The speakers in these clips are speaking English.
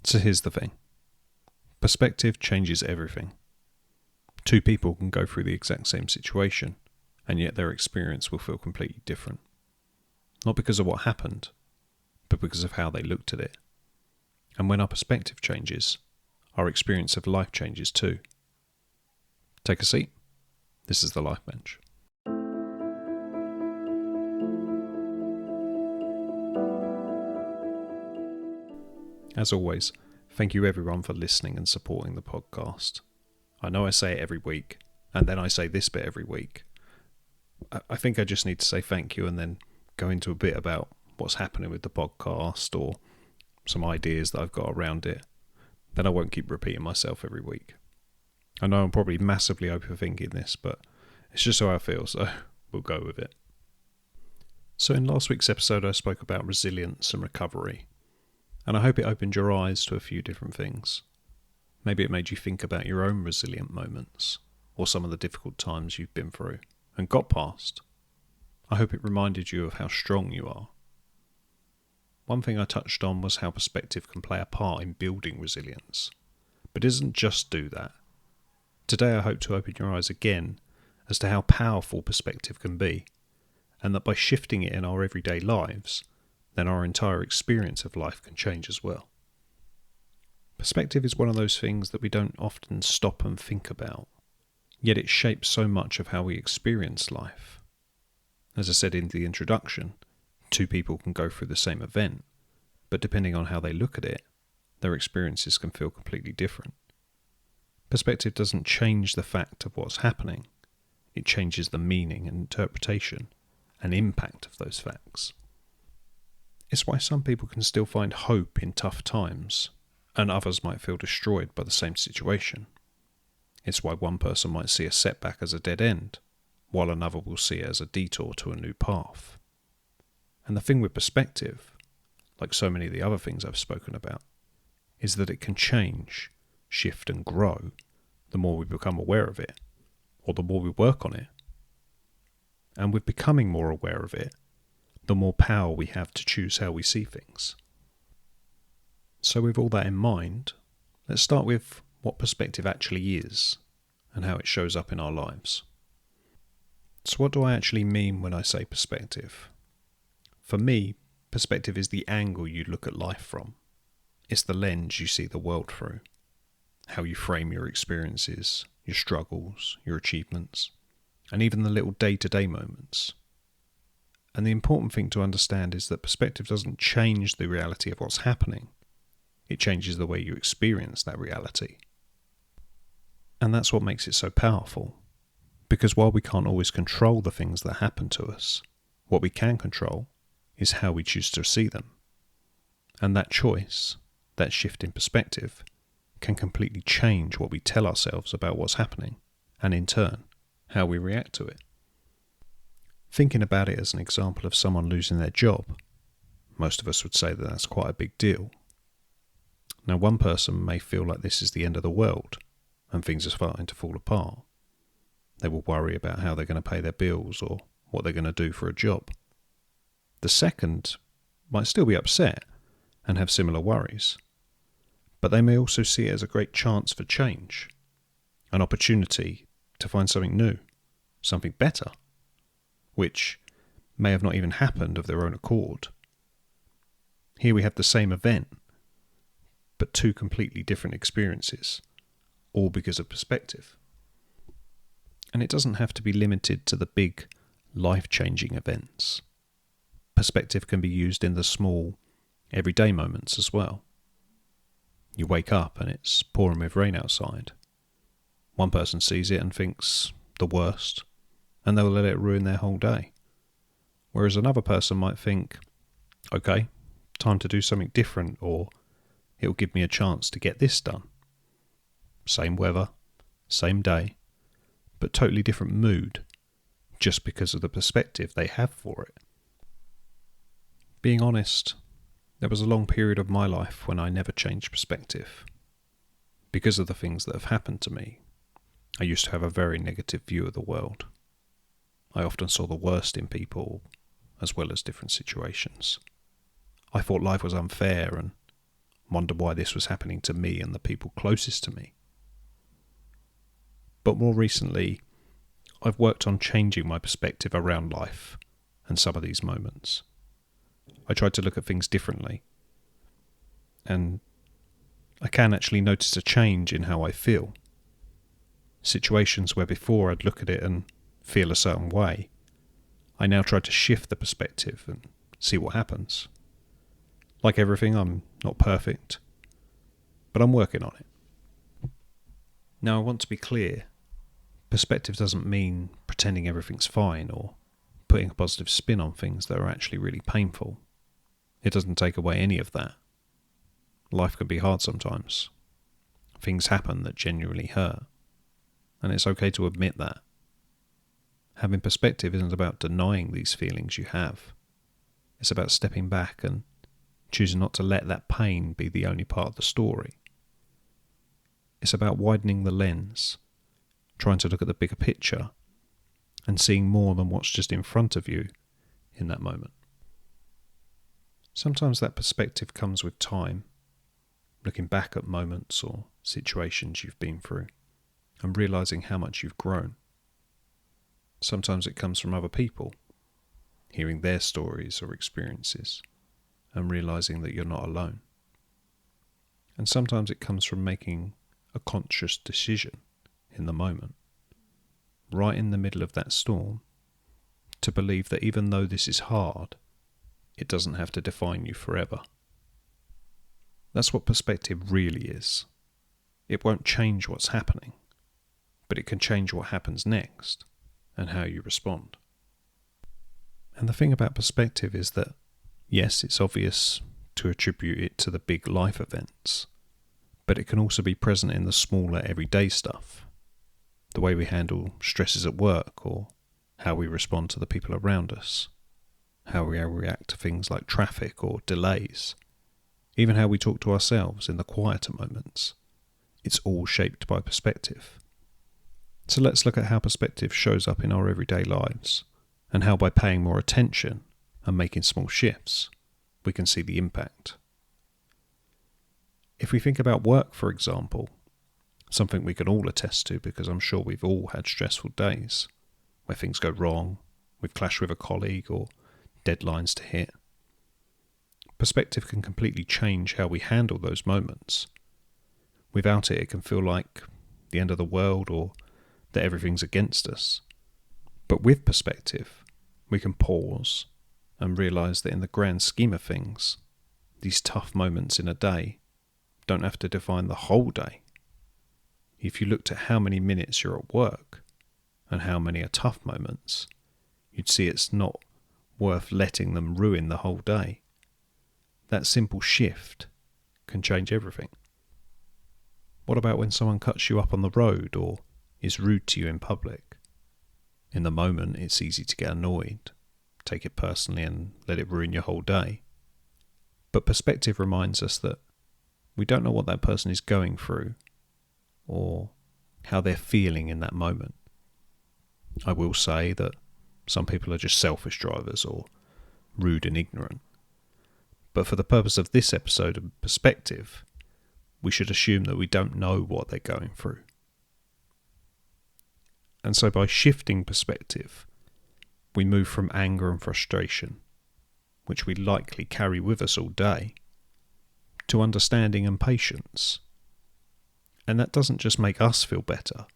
So here's the thing. Perspective changes everything. Two people can go through the exact same situation, and yet their experience will feel completely different. Not because of what happened, but because of how they looked at it. And when our perspective changes, our experience of life changes too. Take a seat. This is the Life Bench. As always, thank you everyone for listening and supporting the podcast. I know I say it every week, and then I say this bit every week. I think I just need to say thank you and then go into a bit about what's happening with the podcast or some ideas that I've got around it. Then I won't keep repeating myself every week. I know I'm probably massively overthinking this, but it's just how I feel, so we'll go with it. So in last week's episode, I spoke about resilience and recovery, and I hope it opened your eyes to a few different things. Maybe it made you think about your own resilient moments, or some of the difficult times you've been through and got past. I hope it reminded you of how strong you are. One thing I touched on was how perspective can play a part in building resilience, but it doesn't just do that. Today I hope to open your eyes again as to how powerful perspective can be, and that by shifting it in our everyday lives, then our entire experience of life can change as well. Perspective is one of those things that we don't often stop and think about, yet it shapes so much of how we experience life. As I said in the introduction, two people can go through the same event, but depending on how they look at it, their experiences can feel completely different. Perspective doesn't change the fact of what's happening, it changes the meaning and interpretation and impact of those facts. It's why some people can still find hope in tough times, and others might feel destroyed by the same situation. It's why one person might see a setback as a dead end, while another will see it as a detour to a new path. And the thing with perspective, like so many of the other things I've spoken about, is that it can change, shift and grow the more we become aware of it, or the more we work on it. And with becoming more aware of it, the more power we have to choose how we see things. So with all that in mind, let's start with what perspective actually is and how it shows up in our lives. So what do I actually mean when I say perspective? For me, perspective is the angle you look at life from. It's the lens you see the world through, how you frame your experiences, your struggles, your achievements, and even the little day-to-day moments. And the important thing to understand is that perspective doesn't change the reality of what's happening. It changes the way you experience that reality. And that's what makes it so powerful. Because while we can't always control the things that happen to us, what we can control is how we choose to see them. And that choice, that shift in perspective, can completely change what we tell ourselves about what's happening, and in turn, how we react to it. Thinking about it as an example of someone losing their job, most of us would say that that's quite a big deal. Now, one person may feel like this is the end of the world, and things are starting to fall apart. They will worry about how they're going to pay their bills or what they're going to do for a job. The second might still be upset and have similar worries, but they may also see it as a great chance for change, an opportunity to find something new, something better, which may have not even happened of their own accord. Here we have the same event, but two completely different experiences, all because of perspective. And it doesn't have to be limited to the big, life-changing events. Perspective can be used in the small, everyday moments as well. You wake up and it's pouring with rain outside. One person sees it and thinks the worst, and they'll let it ruin their whole day. Whereas another person might think, okay, time to do something different, or it'll give me a chance to get this done. Same weather, same day, but totally different mood, just because of the perspective they have for it. Being honest, there was a long period of my life when I never changed perspective. Because of the things that have happened to me, I used to have a very negative view of the world. I often saw the worst in people, as well as different situations. I thought life was unfair and wonder why this was happening to me and the people closest to me. But more recently, I've worked on changing my perspective around life and some of these moments. I tried to look at things differently, and I can actually notice a change in how I feel. Situations where before I'd look at it and feel a certain way, I now try to shift the perspective and see what happens. Like everything, I'm not perfect, but I'm working on it. Now, I want to be clear. Perspective doesn't mean pretending everything's fine or putting a positive spin on things that are actually really painful. It doesn't take away any of that. Life can be hard sometimes. Things happen that genuinely hurt, and it's okay to admit that. Having perspective isn't about denying these feelings you have. It's about stepping back and choosing not to let that pain be the only part of the story. It's about widening the lens, trying to look at the bigger picture, and seeing more than what's just in front of you in that moment. Sometimes that perspective comes with time, looking back at moments or situations you've been through, and realising how much you've grown. Sometimes it comes from other people, hearing their stories or experiences, and realising that you're not alone. And sometimes it comes from making a conscious decision in the moment, right in the middle of that storm, to believe that even though this is hard, it doesn't have to define you forever. That's what perspective really is. It won't change what's happening, but it can change what happens next and how you respond. And the thing about perspective is that, yes, it's obvious to attribute it to the big life events, but it can also be present in the smaller everyday stuff. The way we handle stresses at work, or how we respond to the people around us, how we react to things like traffic or delays, even how we talk to ourselves in the quieter moments. It's all shaped by perspective. So let's look at how perspective shows up in our everyday lives, and how by paying more attention and making small shifts, we can see the impact. If we think about work, for example, something we can all attest to because I'm sure we've all had stressful days where things go wrong, we've clashed with a colleague or deadlines to hit. Perspective can completely change how we handle those moments. Without it, it can feel like the end of the world or that everything's against us. But with perspective, we can pause and realise that in the grand scheme of things, these tough moments in a day don't have to define the whole day. If you looked at how many minutes you're at work and how many are tough moments, you'd see it's not worth letting them ruin the whole day. That simple shift can change everything. What about when someone cuts you up on the road or is rude to you in public? In the moment, it's easy to get annoyed, take it personally and let it ruin your whole day. But perspective reminds us that we don't know what that person is going through or how they're feeling in that moment. I will say that some people are just selfish drivers or rude and ignorant. But for the purpose of this episode of perspective, we should assume that we don't know what they're going through. And so by shifting perspective, we move from anger and frustration, which we likely carry with us all day, to understanding and patience. And that doesn't just make us feel better,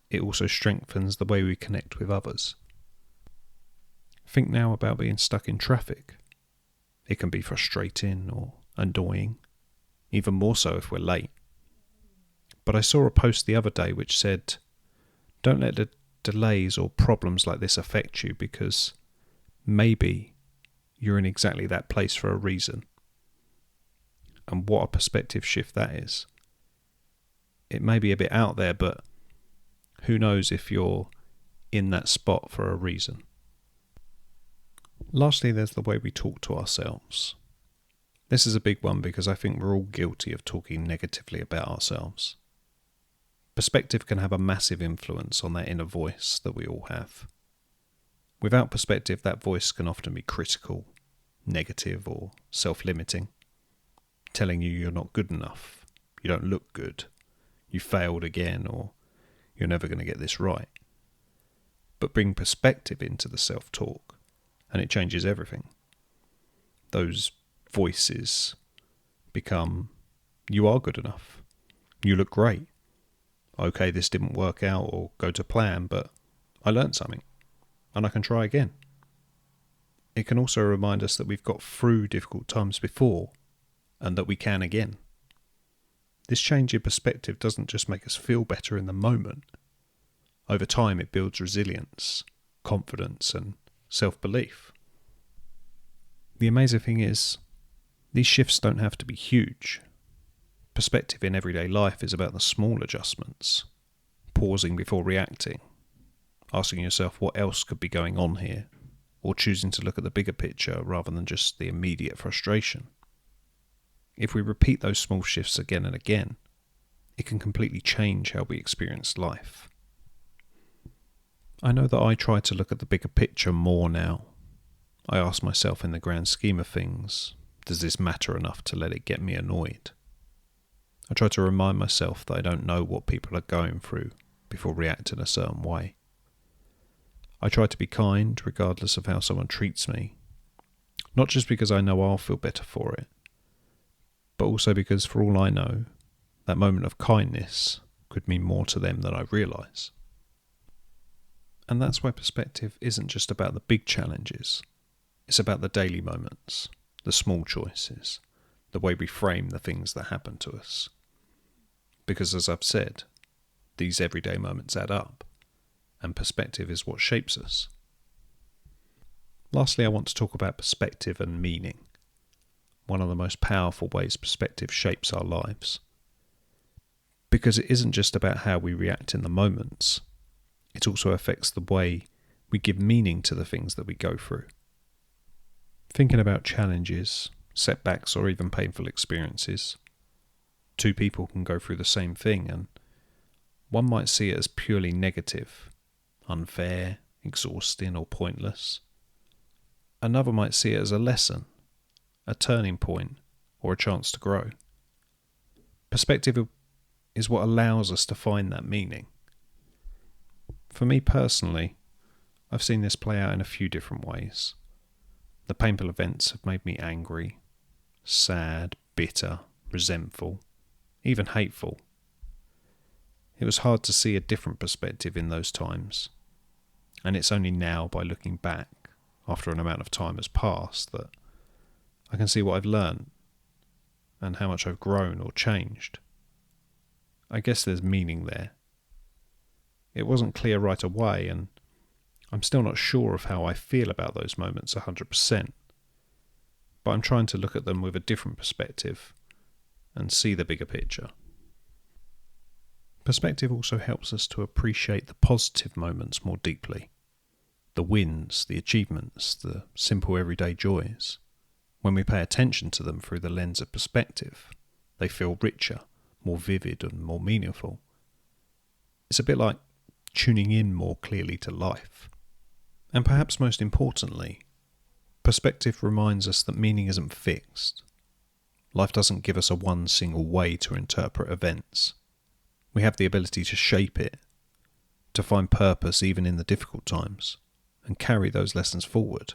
it also strengthens the way we connect with others. Think now about being stuck in traffic. It can be frustrating or annoying, even more so if we're late. But I saw a post the other day which said, don't let the delays or problems like this affect you, because maybe you're in exactly that place for a reason. And what a perspective shift that is. It may be a bit out there, but who knows if you're in that spot for a reason. Lastly, there's the way we talk to ourselves. This is a big one because I think we're all guilty of talking negatively about ourselves. Perspective can have a massive influence on that inner voice that we all have. Without perspective, that voice can often be critical, negative, or self-limiting. telling you you're not good enough, you don't look good, you failed again, or you're never going to get this right. But bring perspective into the self-talk, and it changes everything. Those voices become, you are good enough, you look great, okay, this didn't work out or go to plan, but I learned something, and I can try again. It can also remind us that we've got through difficult times before, and that we can again. This change in perspective doesn't just make us feel better in the moment. Over time, it builds resilience, confidence, and self-belief. The amazing thing is, these shifts don't have to be huge. Perspective in everyday life is about the small adjustments, pausing before reacting, asking yourself what else could be going on here, or choosing to look at the bigger picture rather than just the immediate frustration. If we repeat those small shifts again and again, it can completely change how we experience life. I know that I try to look at the bigger picture more now. I ask myself, in the grand scheme of things, does this matter enough to let it get me annoyed? I try to remind myself that I don't know what people are going through before reacting a certain way. I try to be kind regardless of how someone treats me, not just because I know I'll feel better for it, but also because, for all I know, that moment of kindness could mean more to them than I realise. And that's why perspective isn't just about the big challenges. It's about the daily moments, the small choices, the way we frame the things that happen to us. Because, as I've said, these everyday moments add up, and perspective is what shapes us. Lastly, I want to talk about perspective and meaning. One of the most powerful ways perspective shapes our lives. Because it isn't just about how we react in the moments, it also affects the way we give meaning to the things that we go through. Thinking about challenges, setbacks, or even painful experiences, two people can go through the same thing, and one might see it as purely negative, unfair, exhausting, or pointless. Another might see it as a lesson, a turning point, or a chance to grow. Perspective is what allows us to find that meaning. For me personally, I've seen this play out in a few different ways. The painful events have made me angry, sad, bitter, resentful, even hateful. It was hard to see a different perspective in those times, and it's only now, by looking back, after an amount of time has passed, that I can see what I've learned and how much I've grown or changed. I guess there's meaning there. It wasn't clear right away, and I'm still not sure of how I feel about those moments 100%, but I'm trying to look at them with a different perspective and see the bigger picture. Perspective also helps us to appreciate the positive moments more deeply. The wins, the achievements, the simple everyday joys. When we pay attention to them through the lens of perspective, they feel richer, more vivid, and more meaningful. It's a bit like tuning in more clearly to life. And perhaps most importantly, perspective reminds us that meaning isn't fixed. Life doesn't give us a one single way to interpret events. We have the ability to shape it, to find purpose even in the difficult times, and carry those lessons forward.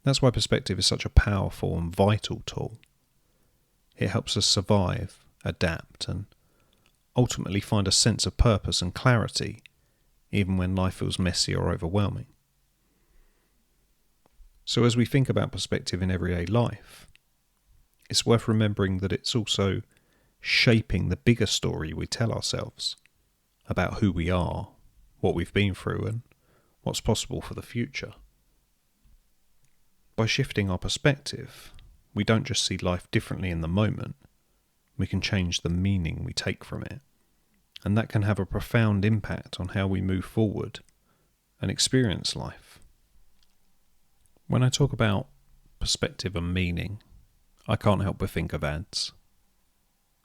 That's why perspective is such a powerful and vital tool. It helps us survive, adapt, and ultimately find a sense of purpose and clarity, even when life feels messy or overwhelming. So as we think about perspective in everyday life, it's worth remembering that it's also shaping the bigger story we tell ourselves about who we are, what we've been through, and what's possible for the future. By shifting our perspective, we don't just see life differently in the moment, we can change the meaning we take from it, and that can have a profound impact on how we move forward and experience life. When I talk about perspective and meaning, I can't help but think of ads.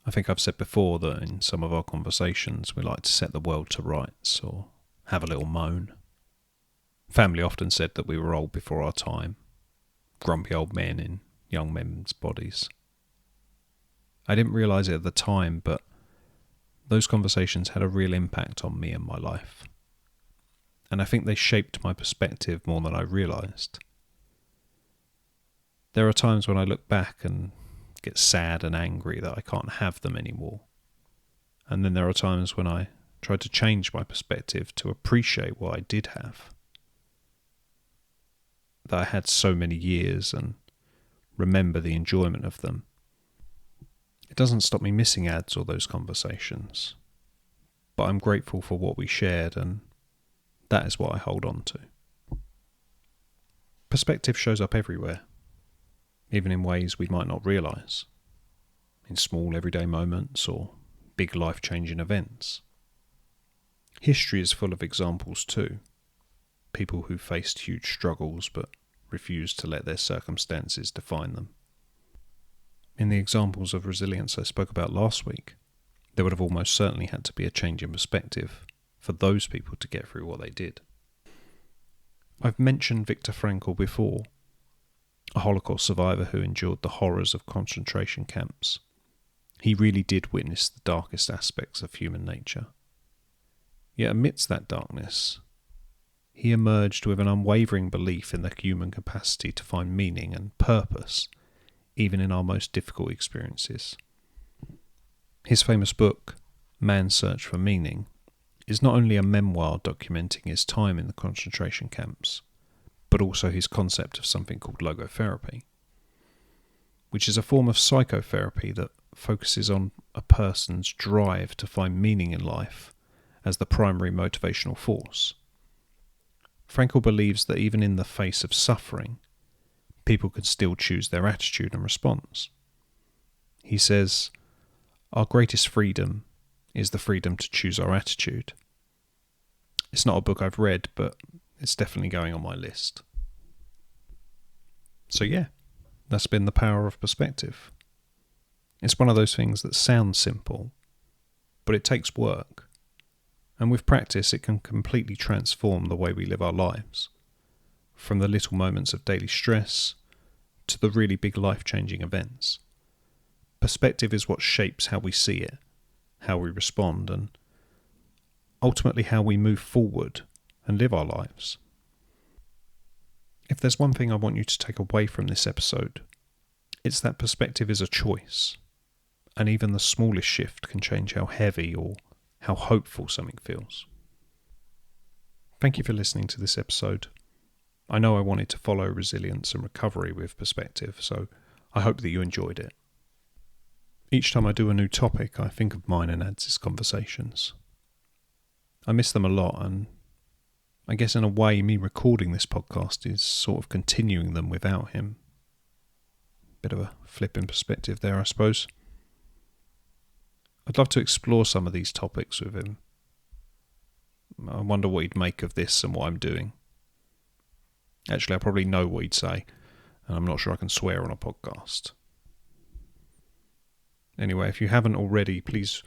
I think I've said before that in some of our conversations we like to set the world to rights or have a little moan. Family often said that we were old before our time, grumpy old men in young men's bodies. I didn't realise it at the time, but those conversations had a real impact on me and my life. And I think they shaped my perspective more than I realised. There are times when I look back and get sad and angry that I can't have them anymore. And then there are times when I try to change my perspective to appreciate what I did have. That I had so many years and remember the enjoyment of them. It doesn't stop me missing ads or those conversations, but I'm grateful for what we shared, and that is what I hold on to. Perspective shows up everywhere, even in ways we might not realise, in small everyday moments or big life-changing events. History is full of examples too. People who faced huge struggles but refused to let their circumstances define them. In the examples of resilience I spoke about last week, there would have almost certainly had to be a change in perspective for those people to get through what they did. I've mentioned Viktor Frankl before, a Holocaust survivor who endured the horrors of concentration camps. He really did witness the darkest aspects of human nature. Yet amidst that darkness, he emerged with an unwavering belief in the human capacity to find meaning and purpose, even in our most difficult experiences. His famous book, Man's Search for Meaning, is not only a memoir documenting his time in the concentration camps, but also his concept of something called logotherapy, which is a form of psychotherapy that focuses on a person's drive to find meaning in life as the primary motivational force. Frankl believes that even in the face of suffering, people can still choose their attitude and response. He says, "Our greatest freedom is the freedom to choose our attitude." It's not a book I've read, but it's definitely going on my list. So yeah, that's been the power of perspective. It's one of those things that sounds simple, but it takes work. And with practice, it can completely transform the way we live our lives. From the little moments of daily stress to the really big life-changing events. Perspective is what shapes how we see it, how we respond, and ultimately how we move forward and live our lives. If there's one thing I want you to take away from this episode, it's that perspective is a choice, and even the smallest shift can change how heavy or how hopeful something feels. Thank you for listening to this episode. I know I wanted to follow resilience and recovery with perspective, so I hope that you enjoyed it. Each time I do a new topic, I think of mine and Ads' conversations. I miss them a lot, and I guess in a way me recording this podcast is sort of continuing them without him. Bit of a flip in perspective there, I suppose. I'd love to explore some of these topics with him. I wonder what he'd make of this and what I'm doing. Actually, I probably know what he'd say, and I'm not sure I can swear on a podcast. Anyway, if you haven't already, please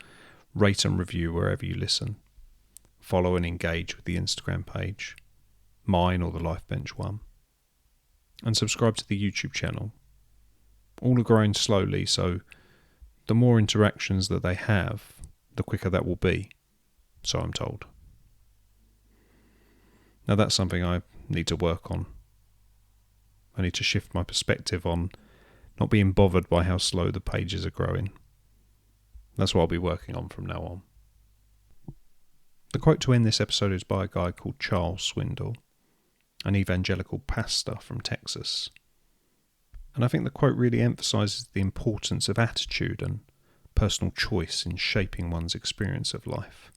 rate and review wherever you listen. Follow and engage with the Instagram page, mine or the Lifebench one. And subscribe to the YouTube channel. All are growing slowly, so the more interactions that they have, the quicker that will be, so I'm told. Now that's something I need to work on. I need to shift my perspective on not being bothered by how slow the pages are growing. That's what I'll be working on from now on. The quote to end this episode is by a guy called Charles Swindoll, an evangelical pastor from Texas. And I think the quote really emphasises the importance of attitude and personal choice in shaping one's experience of life.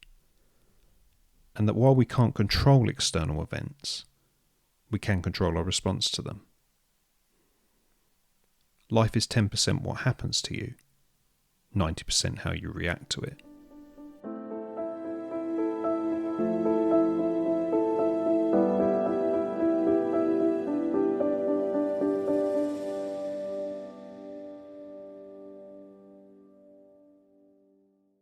And that while we can't control external events, we can control our response to them. Life is 10% what happens to you, 90% how you react to it.